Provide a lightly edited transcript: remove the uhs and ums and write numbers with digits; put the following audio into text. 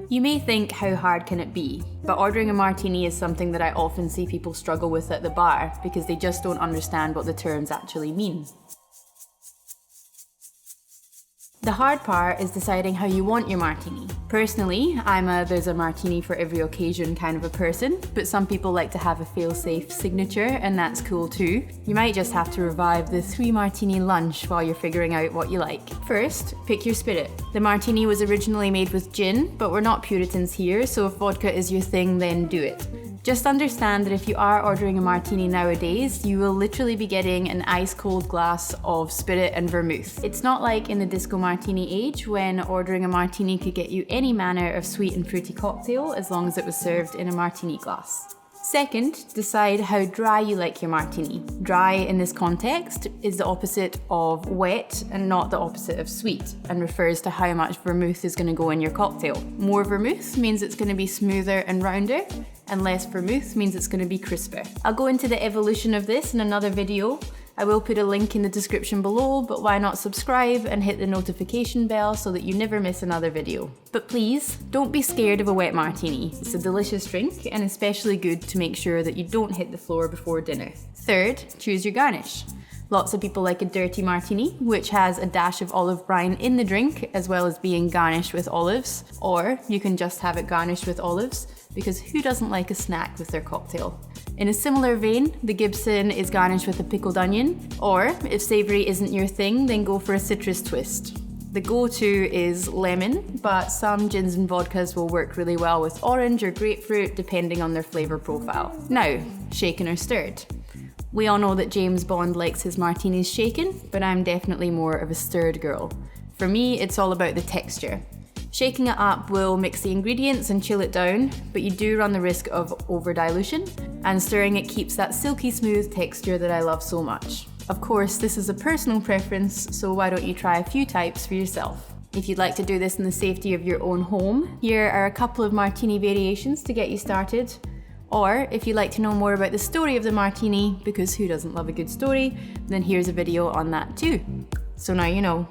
You may think, how hard can it be? But ordering a martini is something that I often see people struggle with at the bar because they just don't understand what the terms actually mean. The hard part is deciding how you want your martini. Personally, I'm a there's a martini for every occasion kind of a person, but some people like to have a fail-safe signature, and that's cool too. You might just have to revive the 3 martini lunch while you're figuring out what you like. First, pick your spirit. The martini was originally made with gin, but we're not Puritans here, so if vodka is your thing, then do it. Just understand that if you are ordering a martini nowadays, you will literally be getting an ice-cold glass of spirit and vermouth. It's not like in the disco martini age when ordering a martini could get you any manner of sweet and fruity cocktail as long as it was served in a martini glass. Second, decide how dry you like your martini. Dry in this context is the opposite of wet and not the opposite of sweet, and refers to how much vermouth is going to go in your cocktail. More vermouth means it's going to be smoother and rounder, and less vermouth means it's going to be crisper. I'll go into the evolution of this in another video. I will put a link in the description below, but why not subscribe and hit the notification bell so that you never miss another video. But please, don't be scared of a wet martini. It's a delicious drink and especially good to make sure that you don't hit the floor before dinner. Third, choose your garnish. Lots of people like a dirty martini, which has a dash of olive brine in the drink, as well as being garnished with olives. Or you can just have it garnished with olives, because who doesn't like a snack with their cocktail? In a similar vein, the Gibson is garnished with a pickled onion, or if savoury isn't your thing, then go for a citrus twist. The go-to is lemon, but some gins and vodkas will work really well with orange or grapefruit, depending on their flavour profile. Now, shaken or stirred. We all know that James Bond likes his martinis shaken, but I'm definitely more of a stirred girl. For me, it's all about the texture. Shaking it up will mix the ingredients and chill it down, but you do run the risk of over-dilution, and stirring it keeps that silky smooth texture that I love so much. Of course, this is a personal preference, so why don't you try a few types for yourself? If you'd like to do this in the safety of your own home, here are a couple of martini variations to get you started. Or if you'd like to know more about the story of the martini, because who doesn't love a good story, then here's a video on that too. So now you know.